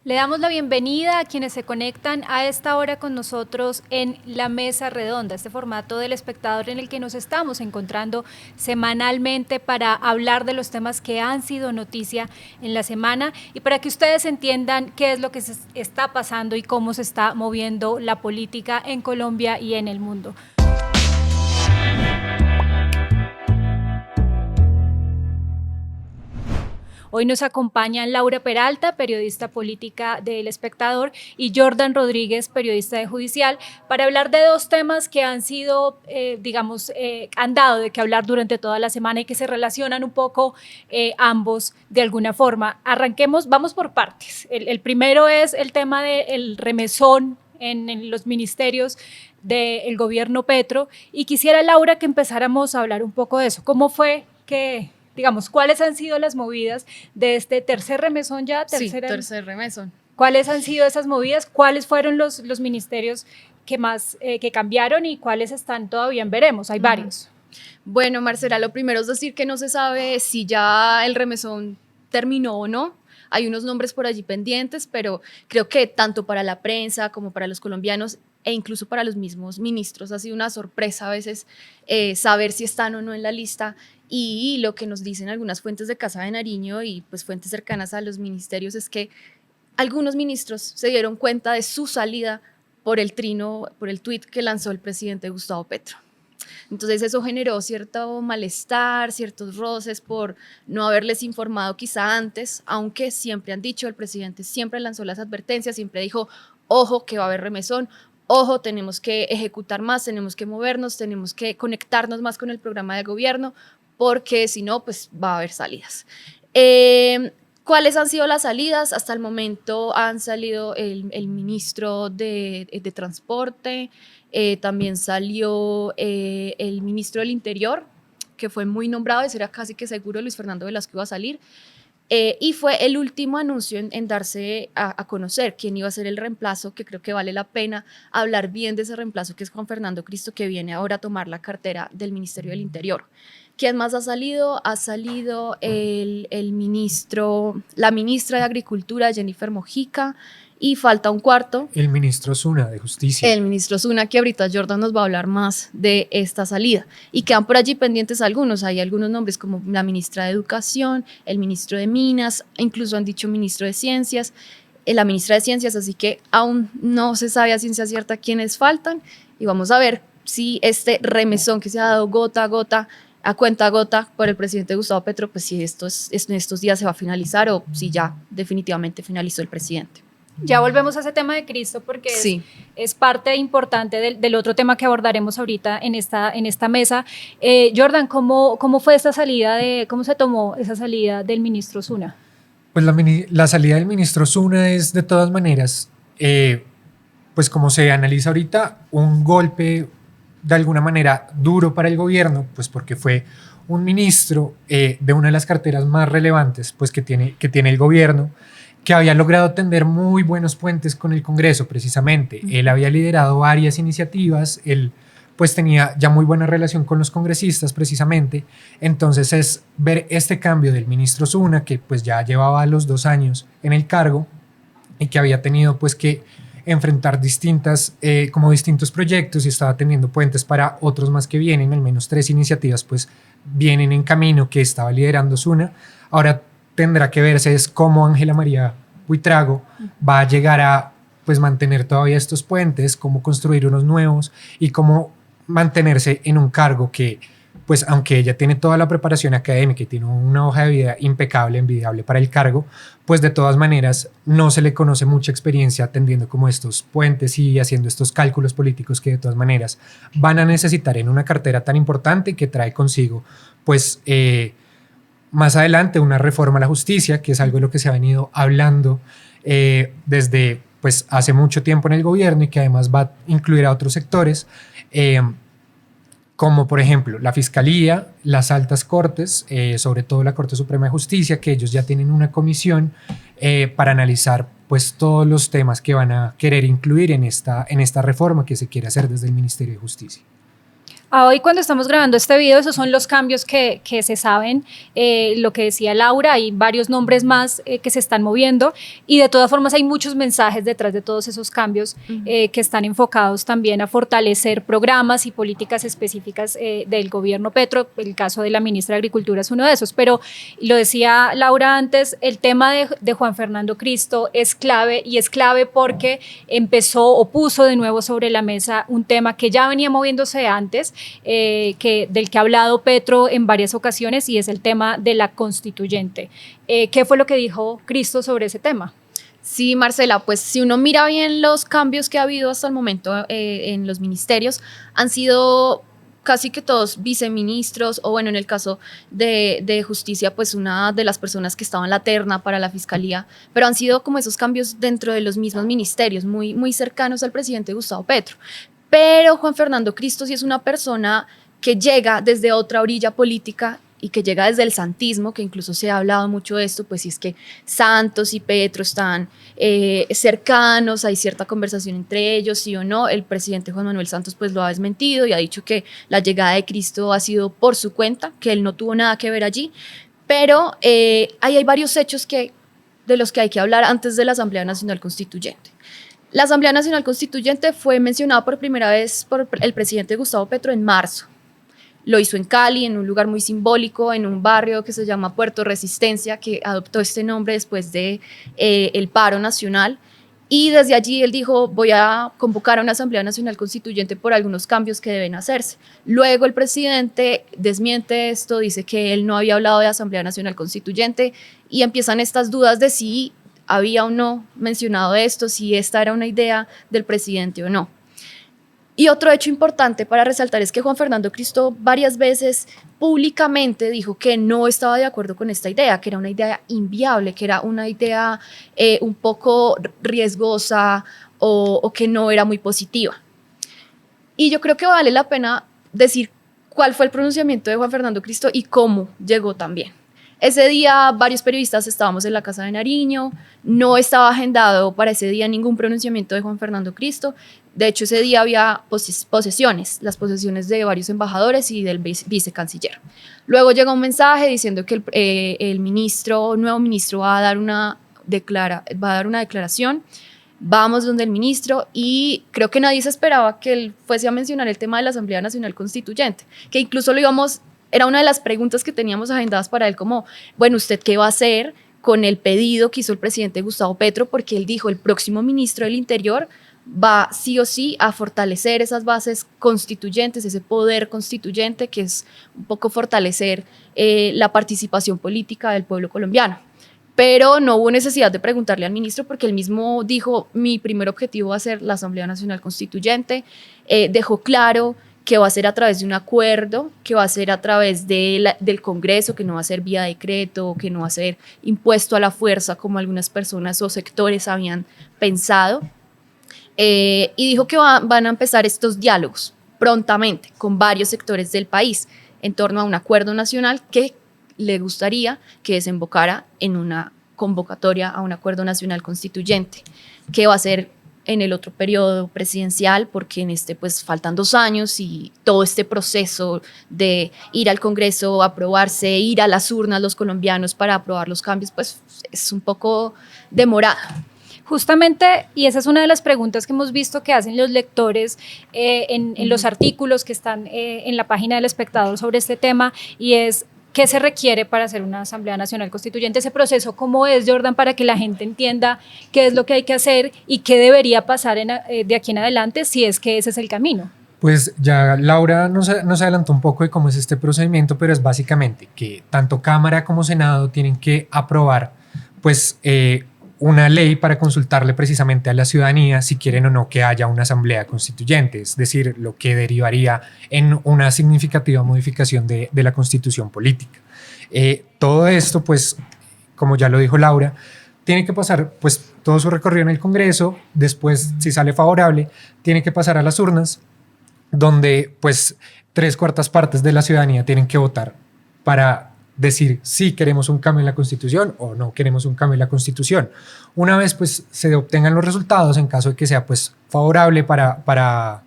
Le damos la bienvenida a quienes se conectan a esta hora con nosotros en La Mesa Redonda, este formato del espectador en el que nos estamos encontrando semanalmente para hablar de los temas que han sido noticia en la semana y para que ustedes entiendan qué es lo que se está pasando y cómo se está moviendo la política en Colombia y en el mundo. Hoy nos acompañan Laura Peralta, periodista política del Espectador, y Jordan Rodríguez, periodista de Judicial, para hablar de dos temas que han sido, han dado de qué hablar durante toda la semana y que se relacionan un poco ambos de alguna forma. Arranquemos, vamos por partes. El primero es el tema del remesón en los ministerios del gobierno Petro, y quisiera, Laura, que empezáramos a hablar un poco de eso. ¿Cómo fue que, digamos, cuáles han sido las movidas de este tercer remesón ya? Tercer remesón. ¿Cuáles han sido esas movidas? ¿Cuáles fueron los ministerios que más que cambiaron y cuáles están todavía en veremos? Hay varios. Bueno, Marcela, lo primero es decir que no se sabe si ya el remesón terminó o no. Hay unos nombres por allí pendientes, pero creo que tanto para la prensa como para los colombianos e incluso para los mismos ministros ha sido una sorpresa a veces saber si están o no en la lista. Y lo que nos dicen algunas fuentes de Casa de Nariño y pues fuentes cercanas a los ministerios es que algunos ministros se dieron cuenta de su salida por el tuit que lanzó el presidente Gustavo Petro. Entonces eso generó cierto malestar, ciertos roces por no haberles informado quizá antes, aunque siempre han dicho, el presidente siempre lanzó las advertencias, siempre dijo, ojo que va a haber remesón, ojo, tenemos que ejecutar más, tenemos que movernos, tenemos que conectarnos más con el programa de gobierno, porque si no, pues va a haber salidas. ¿Cuáles han sido las salidas? Hasta el momento han salido el ministro de Transporte, también salió el ministro del Interior, que fue muy nombrado, ese era casi que seguro Luis Fernando Velasco iba a salir, y fue el último anuncio en darse a conocer quién iba a ser el reemplazo, que creo que vale la pena hablar bien de ese reemplazo, que es Juan Fernando Cristo, que viene ahora a tomar la cartera del Ministerio del Interior. ¿Quién más ha salido? Ha salido la ministra de Agricultura, Jennifer Mojica, y falta un cuarto. El ministro Zuna de Justicia. El ministro Zuna, que ahorita Jordan nos va a hablar más de esta salida. Y quedan por allí pendientes algunos. Hay algunos nombres como la ministra de Educación, el ministro de Minas, incluso han dicho ministro de Ciencias, la ministra de Ciencias, así que aún no se sabe a ciencia cierta quiénes faltan. Y vamos a ver si este remesón que se ha dado gota a gota, a cuenta gota por el presidente Gustavo Petro, pues si en estos días se va a finalizar o si ya definitivamente finalizó el presidente. Ya volvemos a ese tema de Cristo porque sí, es parte importante del otro tema que abordaremos ahorita en esta mesa. Jordan, ¿cómo fue esta salida cómo se tomó esa salida del ministro Zuna? Pues la salida del ministro Zuna es de todas maneras, pues como se analiza ahorita, un golpe de alguna manera duro para el gobierno, pues porque fue un ministro de una de las carteras más relevantes pues que tiene el gobierno, que había logrado tender muy buenos puentes con el Congreso precisamente. Él había liderado varias iniciativas, él pues tenía ya muy buena relación con los congresistas precisamente. Entonces es ver este cambio del ministro Zuna, que pues ya llevaba los 2 años en el cargo y que había tenido pues que enfrentar distintos proyectos y estaba teniendo puentes para otros más que vienen, al menos 3 iniciativas pues vienen en camino que estaba liderando Zuna. Ahora tendrá que verse es cómo Ángela María Buitrago va a llegar a pues mantener todavía estos puentes, cómo construir unos nuevos y cómo mantenerse en un cargo que pues aunque ella tiene toda la preparación académica y tiene una hoja de vida impecable, envidiable para el cargo, pues de todas maneras no se le conoce mucha experiencia atendiendo como estos puentes y haciendo estos cálculos políticos que de todas maneras van a necesitar en una cartera tan importante que trae consigo pues más adelante una reforma a la justicia, que es algo de lo que se ha venido hablando desde pues, hace mucho tiempo en el gobierno y que además va a incluir a otros sectores, como por ejemplo la Fiscalía, las altas cortes, sobre todo la Corte Suprema de Justicia, que ellos ya tienen una comisión para analizar pues, todos los temas que van a querer incluir en esta reforma que se quiere hacer desde el Ministerio de Justicia. A hoy cuando estamos grabando este video, esos son los cambios que se saben, lo que decía Laura, hay varios nombres más que se están moviendo y de todas formas hay muchos mensajes detrás de todos esos cambios que están enfocados también a fortalecer programas y políticas específicas del gobierno Petro. El caso de la ministra de Agricultura es uno de esos, pero lo decía Laura antes, el tema de Juan Fernando Cristo es clave y es clave porque empezó o puso de nuevo sobre la mesa un tema que ya venía moviéndose antes, del que ha hablado Petro en varias ocasiones, y es el tema de la constituyente. ¿Qué fue lo que dijo Cristo sobre ese tema? Sí, Marcela, pues si uno mira bien los cambios que ha habido hasta el momento en los ministerios, han sido casi que todos viceministros, o bueno, en el caso de justicia, pues una de las personas que estaba en la terna para la fiscalía, pero han sido como esos cambios dentro de los mismos ministerios, muy, muy cercanos al presidente Gustavo Petro. Pero Juan Fernando Cristo sí es una persona que llega desde otra orilla política y que llega desde el santismo, que incluso se ha hablado mucho de esto, pues si es que Santos y Petro están cercanos, hay cierta conversación entre ellos, sí o no. El presidente Juan Manuel Santos pues lo ha desmentido y ha dicho que la llegada de Cristo ha sido por su cuenta, que él no tuvo nada que ver allí, pero ahí hay varios hechos de los que hay que hablar antes de la Asamblea Nacional Constituyente. La Asamblea Nacional Constituyente fue mencionada por primera vez por el presidente Gustavo Petro en marzo. Lo hizo en Cali, en un lugar muy simbólico, en un barrio que se llama Puerto Resistencia, que adoptó este nombre después de el paro nacional. Y desde allí él dijo, voy a convocar a una Asamblea Nacional Constituyente por algunos cambios que deben hacerse. Luego el presidente desmiente esto, dice que él no había hablado de Asamblea Nacional Constituyente y empiezan estas dudas de si había o no mencionado esto, si esta era una idea del presidente o no. Y otro hecho importante para resaltar es que Juan Fernando Cristo varias veces públicamente dijo que no estaba de acuerdo con esta idea, que era una idea inviable, que era una idea un poco riesgosa o que no era muy positiva. Y yo creo que vale la pena decir cuál fue el pronunciamiento de Juan Fernando Cristo y cómo llegó también. Ese día varios periodistas estábamos en la Casa de Nariño, no estaba agendado para ese día ningún pronunciamiento de Juan Fernando Cristo. De hecho, ese día había posesiones, las posesiones de varios embajadores y del vicecanciller. Luego llegó un mensaje diciendo que el nuevo ministro va a dar una declaración. Vamos donde el ministro y creo que nadie se esperaba que él fuese a mencionar el tema de la Asamblea Nacional Constituyente, que incluso era una de las preguntas que teníamos agendadas para él, como, bueno, ¿usted qué va a hacer con el pedido que hizo el presidente Gustavo Petro? Porque él dijo, el próximo ministro del Interior va sí o sí a fortalecer esas bases constituyentes, ese poder constituyente que es un poco fortalecer la participación política del pueblo colombiano. Pero no hubo necesidad de preguntarle al ministro porque él mismo dijo, mi primer objetivo va a ser la Asamblea Nacional Constituyente, dejó claro que va a ser a través de un acuerdo, que va a ser a través del Congreso, que no va a ser vía decreto, que no va a ser impuesto a la fuerza como algunas personas o sectores habían pensado. Y dijo que van a empezar estos diálogos prontamente con varios sectores del país en torno a un acuerdo nacional que le gustaría que desembocara en una convocatoria a un acuerdo nacional constituyente, que va a ser en el otro periodo presidencial, porque en este pues faltan 2 años y todo este proceso de ir al Congreso, aprobarse, ir a las urnas los colombianos para aprobar los cambios, pues es un poco demorado. Justamente, y esa es una de las preguntas que hemos visto que hacen los lectores en los artículos que están en la página del Espectador sobre este tema, y es ¿qué se requiere para hacer una Asamblea Nacional Constituyente? Ese proceso, ¿cómo es, Jordan, para que la gente entienda qué es lo que hay que hacer y qué debería pasar de aquí en adelante si es que ese es el camino? Pues ya Laura nos adelantó un poco de cómo es este procedimiento, pero es básicamente que tanto Cámara como Senado tienen que aprobar pues una ley para consultarle precisamente a la ciudadanía si quieren o no que haya una asamblea constituyente, es decir, lo que derivaría en una significativa modificación de la constitución política. Todo esto, pues, como ya lo dijo Laura, tiene que pasar pues todo su recorrido en el Congreso, después, si sale favorable, tiene que pasar a las urnas, donde pues 3/4 partes de la ciudadanía tienen que votar para decir si queremos un cambio en la Constitución o no queremos un cambio en la Constitución. Una vez pues se obtengan los resultados, en caso de que sea pues favorable para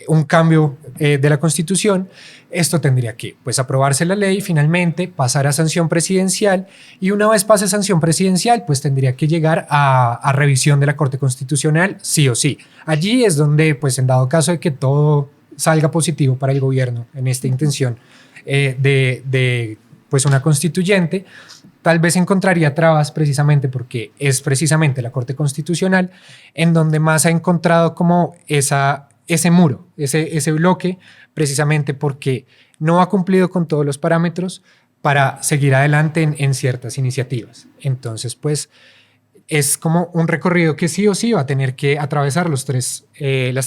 un cambio de la Constitución, esto tendría que pues, aprobarse la ley, finalmente pasar a sanción presidencial, y una vez pase sanción presidencial, pues tendría que llegar a revisión de la Corte Constitucional, sí o sí. Allí es donde, pues en dado caso de que todo salga positivo para el gobierno en esta intención de pues una constituyente, tal vez encontraría trabas precisamente porque es precisamente la Corte Constitucional en donde más ha encontrado como ese muro, ese bloque, precisamente porque no ha cumplido con todos los parámetros para seguir adelante en ciertas iniciativas. Entonces, pues, es como un recorrido que sí o sí va a tener que atravesar las tres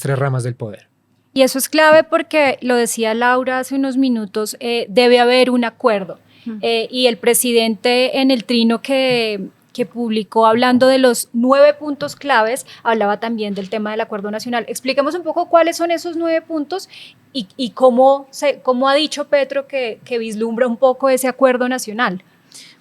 ramas del poder. Y eso es clave porque, lo decía Laura hace unos minutos, debe haber un acuerdo. Y el presidente en el trino que publicó hablando de los 9 puntos claves, hablaba también del tema del acuerdo nacional. Expliquemos un poco cuáles son esos 9 puntos y cómo ha dicho Petro que vislumbra un poco ese acuerdo nacional.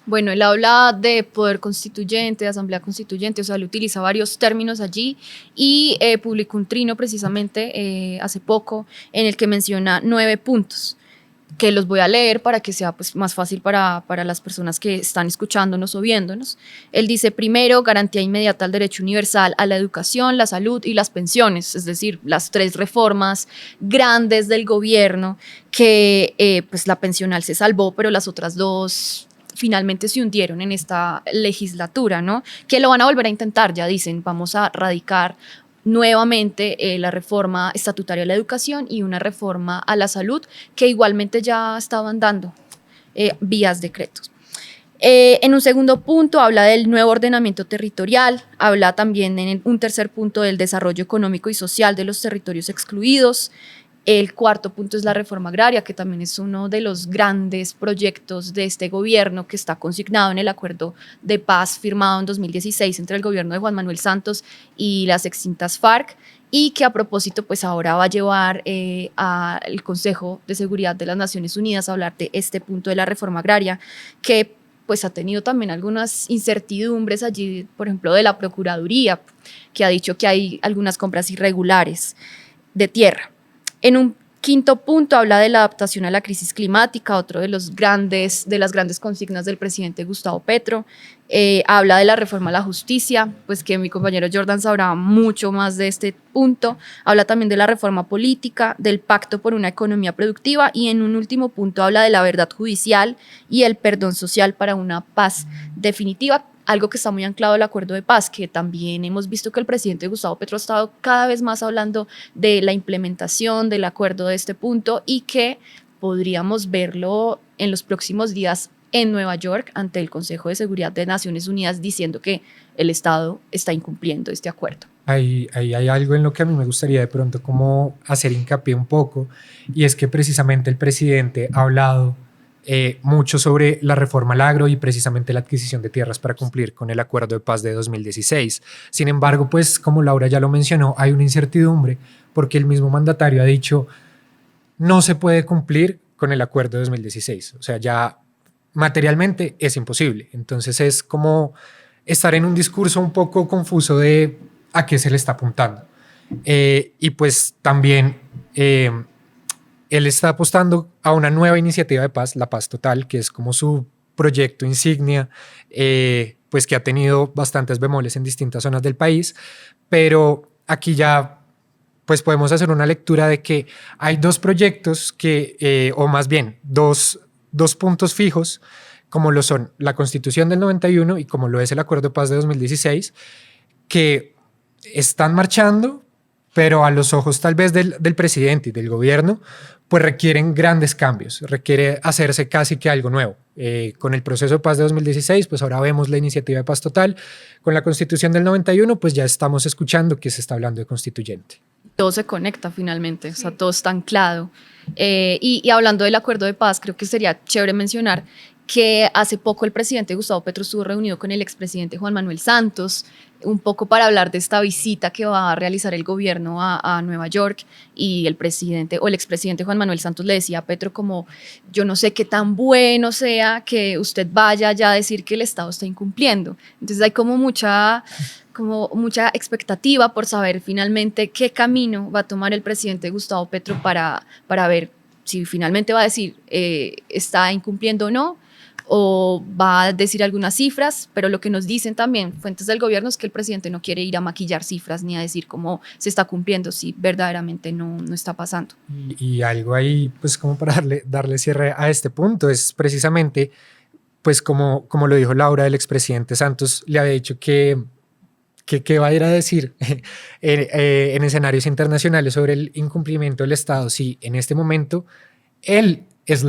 Bueno, él habla de poder constituyente, de asamblea constituyente, o sea, él utiliza varios términos allí y publicó un trino precisamente hace poco en el que menciona 9 puntos, que los voy a leer para que sea pues, más fácil para las personas que están escuchándonos o viéndonos. Él dice, primero, garantía inmediata al derecho universal a la educación, la salud y las pensiones, es decir, las 3 reformas grandes del gobierno que pues la pensional se salvó, pero las otras 2 finalmente se hundieron en esta legislatura, ¿no? Que lo van a volver a intentar, ya dicen, vamos a radicar nuevamente la reforma estatutaria a la educación y una reforma a la salud que igualmente ya estaban dando vías decretos. En un segundo punto habla del nuevo ordenamiento territorial, habla también en un tercer punto del desarrollo económico y social de los territorios excluidos. El cuarto punto es la reforma agraria, que también es uno de los grandes proyectos de este gobierno que está consignado en el acuerdo de paz firmado en 2016 entre el gobierno de Juan Manuel Santos y las extintas FARC, y que a propósito pues ahora va a llevar al Consejo de Seguridad de las Naciones Unidas a hablar de este punto de la reforma agraria, que pues ha tenido también algunas incertidumbres allí, por ejemplo, de la Procuraduría, que ha dicho que hay algunas compras irregulares de tierra. En un quinto punto habla de la adaptación a la crisis climática, otro de las grandes consignas del presidente Gustavo Petro. Habla de la reforma a la justicia, pues que mi compañero Jordan sabrá mucho más de este punto. Habla también de la reforma política, del pacto por una economía productiva y en un último punto habla de la verdad judicial y el perdón social para una paz definitiva. Algo que está muy anclado al acuerdo de paz, que también hemos visto que el presidente Gustavo Petro ha estado cada vez más hablando de la implementación del acuerdo de este punto y que podríamos verlo en los próximos días en Nueva York ante el Consejo de Seguridad de Naciones Unidas diciendo que el Estado está incumpliendo este acuerdo. Ahí hay algo en lo que a mí me gustaría de pronto como hacer hincapié un poco, y es que precisamente el presidente ha hablado mucho sobre la reforma al agro y precisamente la adquisición de tierras para cumplir con el acuerdo de paz de 2016. Sin embargo, pues como Laura ya lo mencionó, hay una incertidumbre porque el mismo mandatario ha dicho no se puede cumplir con el acuerdo de 2016. O sea, ya materialmente es imposible. Entonces es como estar en un discurso un poco confuso de a qué se le está apuntando. Y pues también él está apostando a una nueva iniciativa de paz, la Paz Total, que es como su proyecto insignia, pues que ha tenido bastantes bemoles en distintas zonas del país, pero aquí ya pues podemos hacer una lectura de que hay 2 proyectos que, o más bien dos puntos fijos, como lo son la Constitución del 91 y como lo es el Acuerdo de Paz de 2016, que están marchando, pero a los ojos tal vez del presidente y del gobierno, pues requieren grandes cambios, requiere hacerse casi que algo nuevo. Con el proceso de paz de 2016, pues ahora vemos la iniciativa de paz total. Con la Constitución del 91, pues ya estamos escuchando que se está hablando de constituyente. Todo se conecta finalmente, sí. O sea, todo está anclado. Y hablando del acuerdo de paz, creo que sería chévere mencionar que hace poco el presidente Gustavo Petro estuvo reunido con el expresidente Juan Manuel Santos, un poco para hablar de esta visita que va a realizar el gobierno a Nueva York, y el presidente o el expresidente Juan Manuel Santos le decía a Petro como, yo no sé qué tan bueno sea que usted vaya ya a decir que el Estado está incumpliendo. Entonces hay como mucha expectativa por saber finalmente qué camino va a tomar el presidente Gustavo Petro para ver si finalmente va a decir está incumpliendo o no, o va a decir algunas cifras, pero lo que nos dicen también fuentes del gobierno es que el presidente no quiere ir a maquillar cifras ni a decir cómo se está cumpliendo si verdaderamente no está pasando. Y algo ahí, pues como para darle cierre a este punto, es precisamente, pues como lo dijo Laura, el expresidente Santos le había dicho que va a ir a decir en escenarios internacionales sobre el incumplimiento del Estado si en este momento él es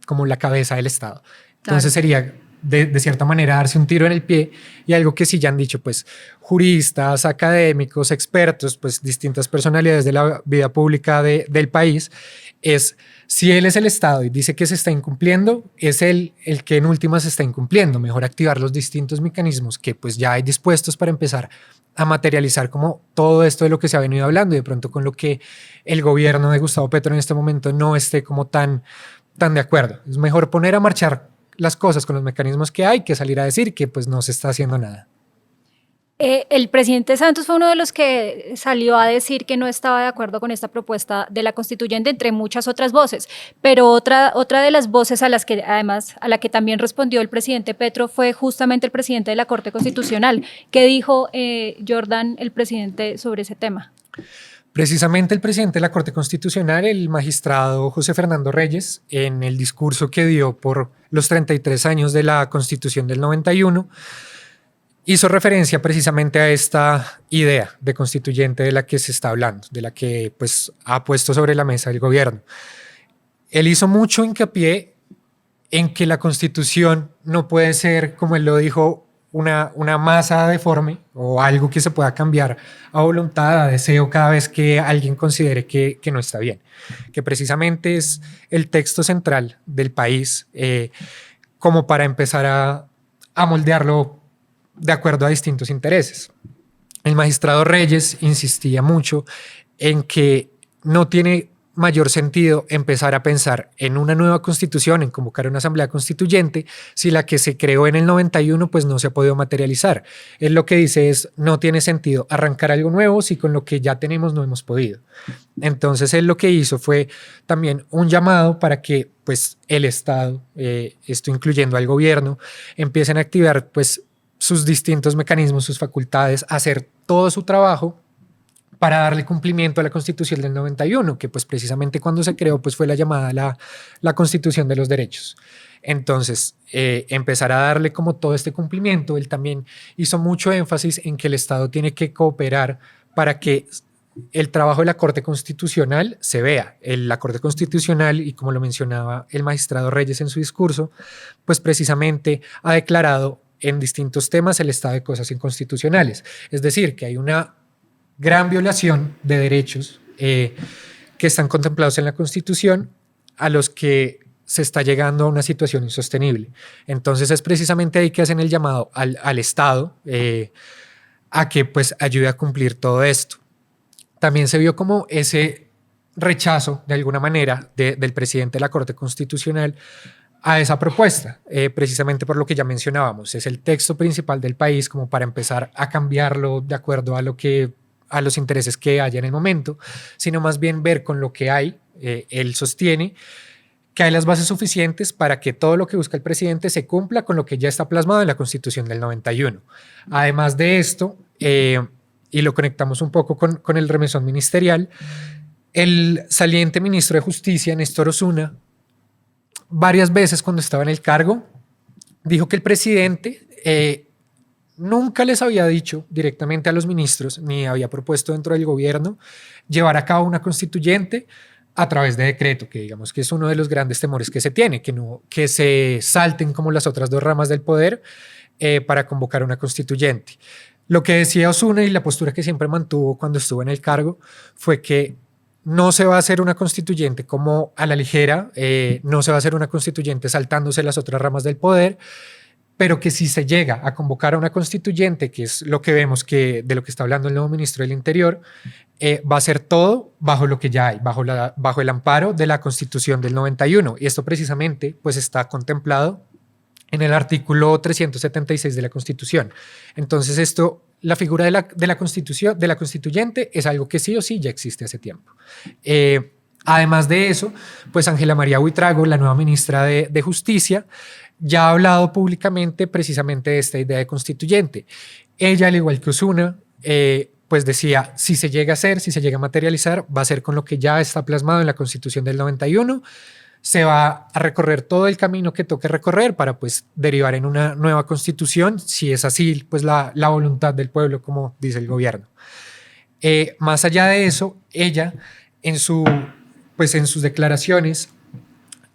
como la cabeza del Estado. Entonces sería de cierta manera darse un tiro en el pie, y algo que sí ya han dicho pues juristas, académicos, expertos, pues distintas personalidades de la vida pública del país, es si él es el Estado y dice que se está incumpliendo, es él el que en últimas se está incumpliendo. Mejor activar los distintos mecanismos que pues ya hay dispuestos para empezar a materializar como todo esto de lo que se ha venido hablando, y de pronto con lo que el gobierno de Gustavo Petro en este momento no esté como tan de acuerdo. Es mejor poner a marchar las cosas con los mecanismos que hay que salir a decir que pues no se está haciendo nada. El presidente Santos fue uno de los que salió a decir que no estaba de acuerdo con esta propuesta de la constituyente, entre muchas otras voces, pero otra de las voces a la que también respondió el presidente Petro fue justamente el presidente de la Corte Constitucional. ¿Qué dijo Jordan, el presidente, sobre ese tema? Precisamente el presidente de la Corte Constitucional, el magistrado José Fernando Reyes, en el discurso que dio por los 33 años de la Constitución del 91, hizo referencia precisamente a esta idea de constituyente de la que se está hablando, de la que pues ha puesto sobre la mesa el gobierno. Él hizo mucho hincapié en que la Constitución no puede ser, como él lo dijo, una masa deforme o algo que se pueda cambiar a voluntad, a deseo, cada vez que alguien considere que no está bien, que precisamente es el texto central del país, como para empezar a moldearlo de acuerdo a distintos intereses. El magistrado Reyes insistía mucho en que no tiene mayor sentido empezar a pensar en una nueva constitución, en convocar una asamblea constituyente, si la que se creó en el 91 pues no se ha podido materializar. Él lo que dice es, no tiene sentido arrancar algo nuevo si con lo que ya tenemos no hemos podido. Entonces él lo que hizo fue también un llamado para que pues el Estado, esto incluyendo al gobierno, empiecen a activar pues sus distintos mecanismos, sus facultades, hacer todo su trabajo para darle cumplimiento a la Constitución del 91, que pues precisamente cuando se creó pues fue la llamada la Constitución de los Derechos. Entonces, empezar a darle como todo este cumplimiento. Él también hizo mucho énfasis en que el Estado tiene que cooperar para que el trabajo de la Corte Constitucional se vea. La Corte Constitucional, y como lo mencionaba el magistrado Reyes en su discurso, pues precisamente ha declarado en distintos temas el estado de cosas inconstitucionales. Es decir, que hay una gran violación de derechos que están contemplados en la Constitución, a los que se está llegando a una situación insostenible. Entonces es precisamente ahí que hacen el llamado al Estado a que pues ayude a cumplir todo esto. También se vio como ese rechazo de alguna manera del presidente de la Corte Constitucional a esa propuesta, precisamente por lo que ya mencionábamos. Es el texto principal del país, como para empezar a cambiarlo de acuerdo a los intereses que haya en el momento, sino más bien ver con lo que hay. Él sostiene que hay las bases suficientes para que todo lo que busca el presidente se cumpla con lo que ya está plasmado en la Constitución del 91. Además de esto, y lo conectamos un poco con el remesón ministerial, el saliente ministro de Justicia, Néstor Osuna, varias veces cuando estaba en el cargo, dijo que el presidente nunca les había dicho directamente a los ministros, ni había propuesto dentro del gobierno, llevar a cabo una constituyente a través de decreto, que digamos que es uno de los grandes temores que se tiene, que se salten como las otras dos ramas del poder para convocar una constituyente. Lo que decía Osuna y la postura que siempre mantuvo cuando estuvo en el cargo fue que no se va a hacer una constituyente como a la ligera, no se va a hacer una constituyente saltándose las otras ramas del poder, pero que si se llega a convocar a una constituyente, que es lo que vemos que de lo que está hablando el nuevo ministro del Interior, va a ser todo bajo lo que ya hay, bajo el amparo de la Constitución del 91. Y esto precisamente pues está contemplado en el artículo 376 de la Constitución. Entonces la figura de la Constitución, de la constituyente, es algo que sí o sí ya existe hace tiempo. Además de eso, pues Ángela María Buitrago, la nueva ministra de Justicia, ya ha hablado públicamente precisamente de esta idea de constituyente. Ella, al igual que Osuna, pues decía, si se llega a hacer, si se llega a materializar, va a ser con lo que ya está plasmado en la Constitución del 91. Se va a recorrer todo el camino que toque recorrer para pues derivar en una nueva constitución, si es así pues la voluntad del pueblo, como dice el gobierno. Más allá de eso, ella en sus declaraciones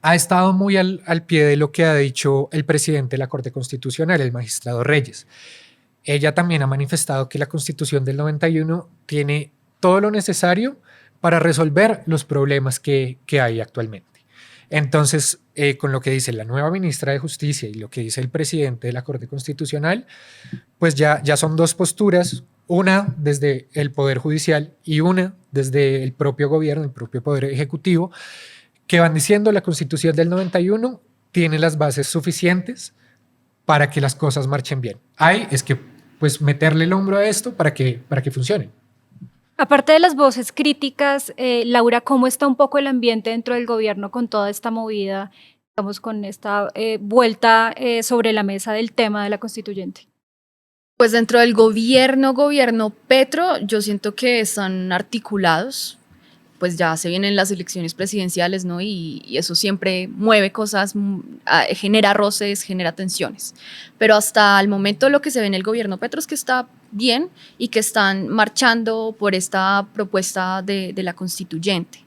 ha estado muy al pie de lo que ha dicho el presidente de la Corte Constitucional, el magistrado Reyes. Ella también ha manifestado que la Constitución del 91 tiene todo lo necesario para resolver los problemas que hay actualmente. Entonces, con lo que dice la nueva ministra de Justicia y lo que dice el presidente de la Corte Constitucional, pues ya son dos posturas, una desde el Poder Judicial y una desde el propio gobierno, el propio Poder Ejecutivo, que van diciendo la Constitución del 91 tiene las bases suficientes para que las cosas marchen bien. Es que pues meterle el hombro a esto para que funcione. Aparte de las voces críticas, Laura, ¿cómo está un poco el ambiente dentro del gobierno con toda esta movida, digamos, con esta vuelta sobre la mesa del tema de la constituyente? Pues dentro del gobierno Petro, yo siento que están articulados, pues ya se vienen las elecciones presidenciales, ¿no? Y eso siempre mueve cosas, genera roces, genera tensiones. Pero hasta el momento lo que se ve en el gobierno Petro es que está bien y que están marchando por esta propuesta de la constituyente.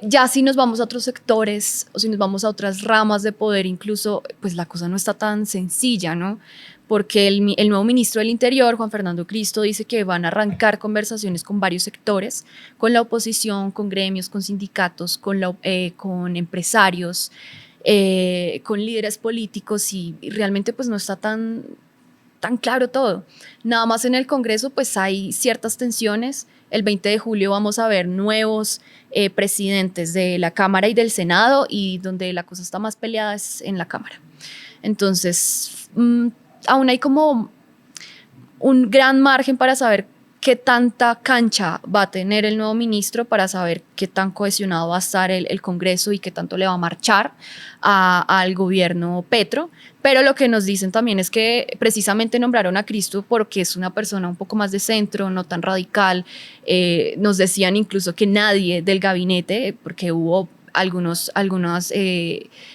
Ya si nos vamos a otros sectores o si nos vamos a otras ramas de poder incluso, pues la cosa no está tan sencilla, ¿no? Porque el nuevo ministro del Interior, Juan Fernando Cristo, dice que van a arrancar conversaciones con varios sectores, con la oposición, con gremios, con sindicatos, con empresarios, con líderes políticos y realmente pues no está tan claro todo. Nada más en el Congreso pues hay ciertas tensiones. El 20 de julio vamos a ver nuevos presidentes de la Cámara y del Senado y donde la cosa está más peleada es en la Cámara. Entonces, aún hay como un gran margen para saber qué tanta cancha va a tener el nuevo ministro, para saber qué tan cohesionado va a estar el Congreso y qué tanto le va a marchar al gobierno Petro. Pero lo que nos dicen también es que precisamente nombraron a Cristo porque es una persona un poco más de centro, no tan radical. Nos decían incluso que nadie del gabinete, porque hubo algunas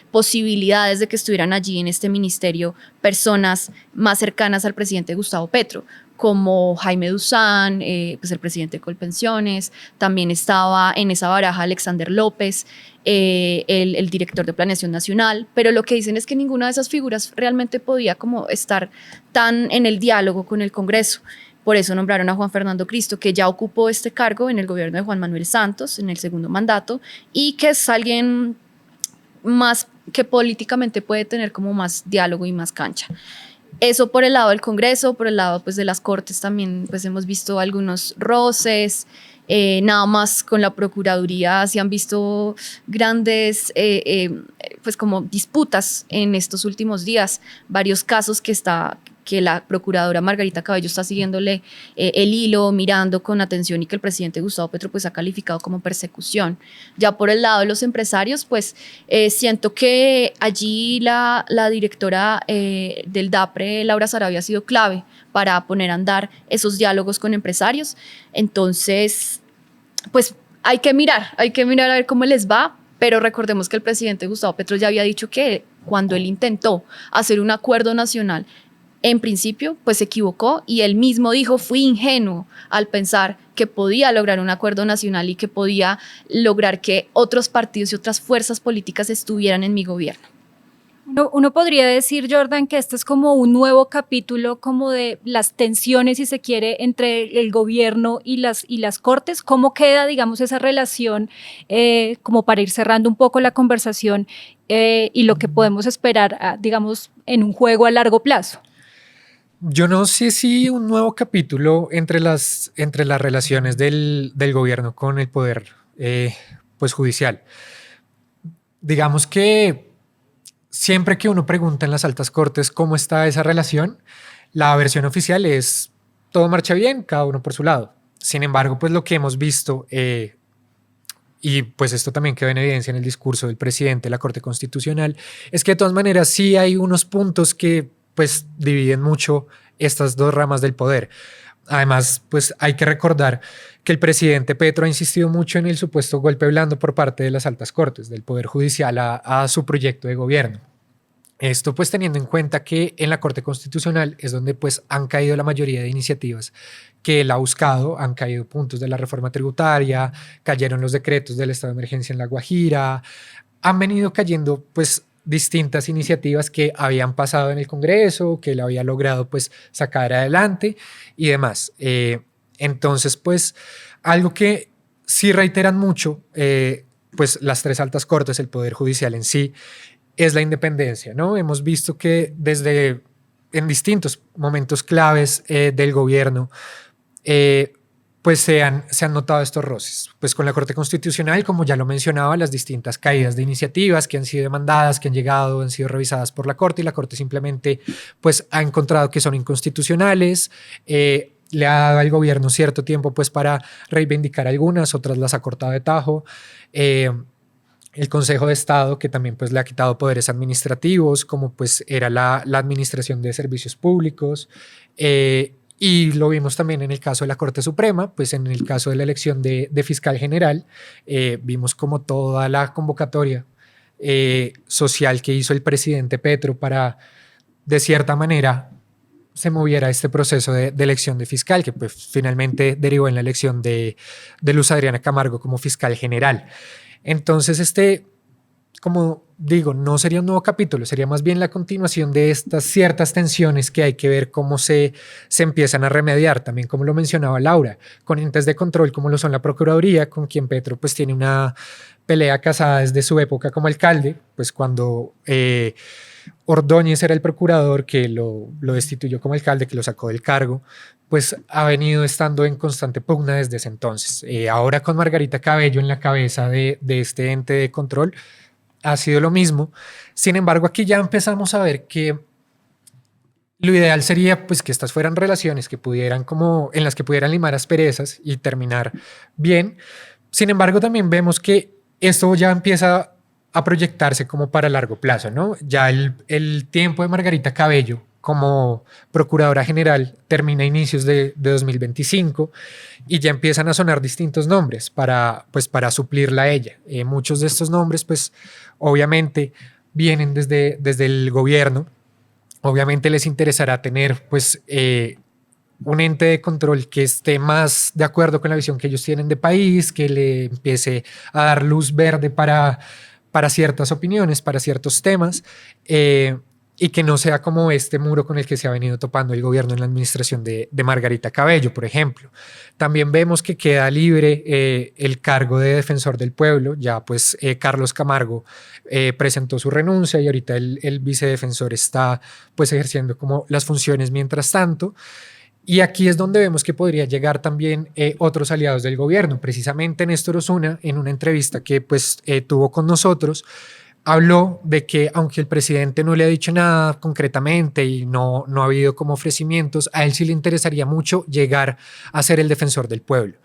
posibilidades de que estuvieran allí en este ministerio personas más cercanas al presidente Gustavo Petro, como Jaime Duzán, pues el presidente de Colpensiones, también estaba en esa baraja Alexander López, el director de Planeación Nacional, pero lo que dicen es que ninguna de esas figuras realmente podía como estar tan en el diálogo con el Congreso. Por eso nombraron a Juan Fernando Cristo, que ya ocupó este cargo en el gobierno de Juan Manuel Santos, en el segundo mandato, y que es alguien más que políticamente puede tener como más diálogo y más cancha. Eso por el lado del Congreso. Por el lado pues de las Cortes también pues hemos visto algunos roces, nada más con la Procuraduría se han visto grandes pues como disputas en estos últimos días, varios casos que la procuradora Margarita Cabello está siguiéndole el hilo, mirando con atención y que el presidente Gustavo Petro pues ha calificado como persecución. Ya por el lado de los empresarios, pues siento que allí la directora del DAPRE, Laura Sarabia, ha sido clave para poner a andar esos diálogos con empresarios. Entonces, pues hay que mirar a ver cómo les va, pero recordemos que el presidente Gustavo Petro ya había dicho que cuando él intentó hacer un acuerdo nacional, en principio, pues se equivocó y él mismo dijo, fui ingenuo al pensar que podía lograr un acuerdo nacional y que podía lograr que otros partidos y otras fuerzas políticas estuvieran en mi gobierno. Uno podría decir, Jordan, que este es como un nuevo capítulo como de las tensiones, si se quiere, entre el gobierno y las cortes. ¿Cómo queda, digamos, esa relación, como para ir cerrando un poco la conversación y lo que podemos esperar, digamos, en un juego a largo plazo? Yo no sé si un nuevo capítulo entre las relaciones del gobierno con el poder pues judicial. Digamos que siempre que uno pregunta en las altas cortes cómo está esa relación, la versión oficial es todo marcha bien, cada uno por su lado. Sin embargo, pues lo que hemos visto, y pues esto también quedó en evidencia en el discurso del presidente de la Corte Constitucional, es que de todas maneras sí hay unos puntos que pues dividen mucho estas dos ramas del poder. Además, pues hay que recordar que el presidente Petro ha insistido mucho en el supuesto golpe blando por parte de las altas cortes, del Poder Judicial a su proyecto de gobierno. Esto pues teniendo en cuenta que en la Corte Constitucional es donde pues han caído la mayoría de iniciativas que él ha buscado, han caído puntos de la reforma tributaria, cayeron los decretos del estado de emergencia en La Guajira, han venido cayendo pues distintas iniciativas que habían pasado en el Congreso, que él había logrado pues sacar adelante y demás. Entonces pues algo que sí reiteran mucho pues las tres altas cortes, el Poder Judicial en sí, es la independencia, ¿no? Hemos visto que desde en distintos momentos claves del gobierno, pues se han notado estos roces. Pues con la Corte Constitucional, como ya lo mencionaba, las distintas caídas de iniciativas que han sido demandadas, que han llegado, han sido revisadas por la Corte y la Corte simplemente pues ha encontrado que son inconstitucionales, le ha dado al gobierno cierto tiempo pues para reivindicar algunas, otras las ha cortado de tajo. El Consejo de Estado, que también pues le ha quitado poderes administrativos, como pues era la administración de servicios públicos, y lo vimos también en el caso de la Corte Suprema, pues en el caso de la elección de fiscal general, vimos como toda la convocatoria social que hizo el presidente Petro para, de cierta manera, se moviera este proceso de elección de fiscal, que pues finalmente derivó en la elección de Luz Adriana Camargo como fiscal general. Entonces, como digo, no sería un nuevo capítulo, sería más bien la continuación de estas ciertas tensiones que hay que ver cómo se empiezan a remediar, también como lo mencionaba Laura, con entes de control como lo son la Procuraduría, con quien Petro pues tiene una pelea casada desde su época como alcalde, pues cuando Ordóñez era el procurador que lo destituyó como alcalde, que lo sacó del cargo, pues ha venido estando en constante pugna desde ese entonces. Ahora con Margarita Cabello en la cabeza de este ente de control, ha sido lo mismo. Sin embargo, aquí ya empezamos a ver que lo ideal sería pues que estas fueran relaciones que pudieran en las que pudieran limar asperezas y terminar bien. Sin embargo, también vemos que esto ya empieza a proyectarse como para largo plazo, ¿no? Ya el tiempo de Margarita Cabello como procuradora general termina a inicios de 2025 y ya empiezan a sonar distintos nombres para suplirla a ella. Muchos de estos nombres, pues obviamente vienen desde el gobierno. Obviamente les interesará tener pues un ente de control que esté más de acuerdo con la visión que ellos tienen de país, que le empiece a dar luz verde para ciertas opiniones, para ciertos temas, y que no sea como este muro con el que se ha venido topando el gobierno en la administración de Margarita Cabello, por ejemplo. También vemos que queda libre el cargo de defensor del pueblo, ya pues Carlos Camargo presentó su renuncia y ahorita el vicedefensor está pues ejerciendo como las funciones mientras tanto. Y aquí es donde vemos que podría llegar también otros aliados del gobierno. Precisamente Néstor Osuna, en una entrevista que pues tuvo con nosotros, habló de que aunque el presidente no le ha dicho nada concretamente y no ha habido como ofrecimientos, a él sí le interesaría mucho llegar a ser el defensor del pueblo.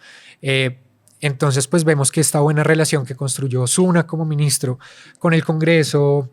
Entonces pues vemos que esta buena relación que construyó Osuna como ministro con el Congreso,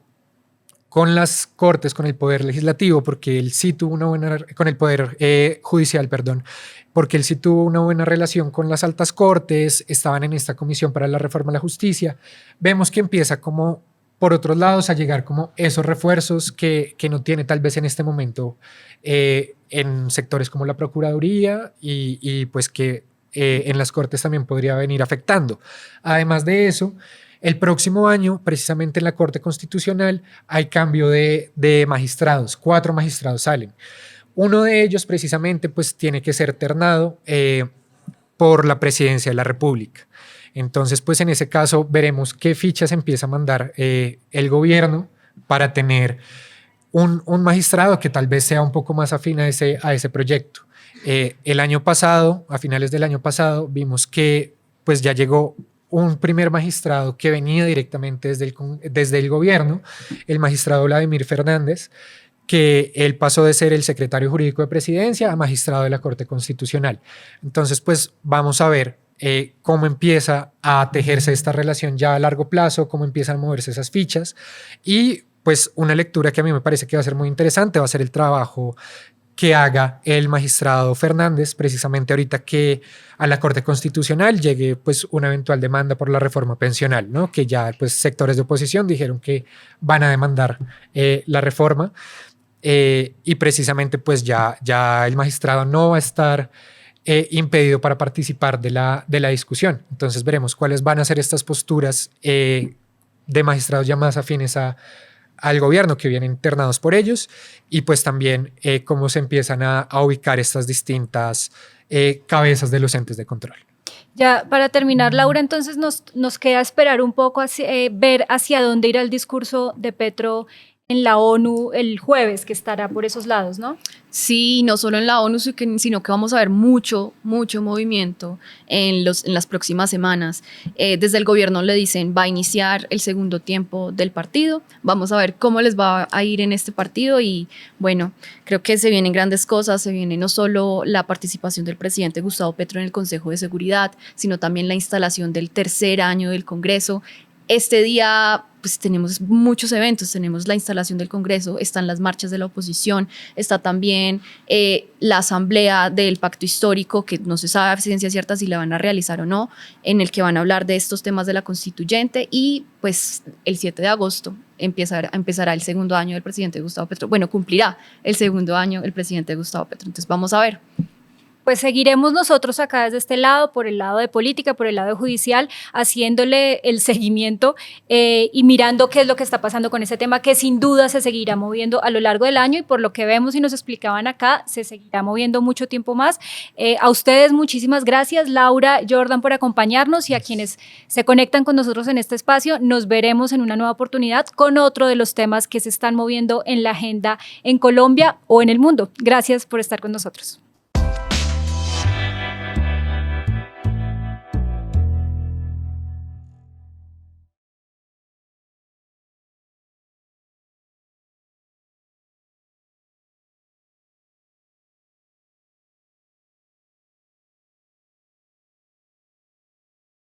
con las cortes, con el poder legislativo, porque él sí tuvo una buena, con el poder judicial, perdón, porque él sí tuvo una buena relación con las altas cortes, estaban en esta comisión para la reforma a la justicia. Vemos que empieza como por otros lados a llegar como esos refuerzos que no tiene tal vez en este momento en sectores como la Procuraduría y pues que en las cortes también podría venir afectando. Además de eso, El próximo año, precisamente en la Corte Constitucional, hay cambio de magistrados, 4 magistrados salen. Uno de ellos precisamente pues tiene que ser ternado por la Presidencia de la República. Entonces pues en ese caso veremos qué fichas empieza a mandar el gobierno para tener un magistrado que tal vez sea un poco más afín a ese proyecto. El año pasado, a finales del año pasado, vimos que pues ya llegó un primer magistrado que venía directamente desde el gobierno, el magistrado Vladimir Fernández, que él pasó de ser el secretario jurídico de Presidencia a magistrado de la Corte Constitucional. Entonces, pues vamos a ver cómo empieza a tejerse esta relación ya a largo plazo, cómo empiezan a moverse esas fichas y pues una lectura que a mí me parece que va a ser muy interesante va a ser el trabajo que haga el magistrado Fernández, precisamente ahorita que a la Corte Constitucional llegue pues una eventual demanda por la reforma pensional, ¿no? Que ya pues sectores de oposición dijeron que van a demandar la reforma y precisamente pues ya el magistrado no va a estar impedido para participar de la discusión. Entonces veremos cuáles van a ser estas posturas de magistrados ya más afines al gobierno que vienen internados por ellos y pues también cómo se empiezan a ubicar estas distintas cabezas de los entes de control. Ya para terminar, Laura, entonces nos queda esperar un poco, ver hacia dónde irá el discurso de Petro en la ONU el jueves, que estará por esos lados, ¿no? Sí, no solo en la ONU, sino que vamos a ver mucho movimiento en las próximas semanas. Desde el gobierno le dicen, va a iniciar el segundo tiempo del partido, vamos a ver cómo les va a ir en este partido y bueno, creo que se vienen grandes cosas, se viene no solo la participación del presidente Gustavo Petro en el Consejo de Seguridad, sino también la instalación del tercer año del Congreso. Este día pues tenemos muchos eventos, tenemos la instalación del Congreso, están las marchas de la oposición, está también la asamblea del pacto histórico, que no se sabe a ciencia cierta si la van a realizar o no, en el que van a hablar de estos temas de la constituyente y pues el 7 de agosto empezará el segundo año del presidente Gustavo Petro, bueno, cumplirá el segundo año el presidente Gustavo Petro, entonces vamos a ver. Pues seguiremos nosotros acá desde este lado, por el lado de política, por el lado judicial, haciéndole el seguimiento y mirando qué es lo que está pasando con ese tema, que sin duda se seguirá moviendo a lo largo del año y por lo que vemos y nos explicaban acá, se seguirá moviendo mucho tiempo más. A ustedes muchísimas gracias, Laura, Jordan, por acompañarnos y a quienes se conectan con nosotros en este espacio. Nos veremos en una nueva oportunidad con otro de los temas que se están moviendo en la agenda en Colombia o en el mundo. Gracias por estar con nosotros.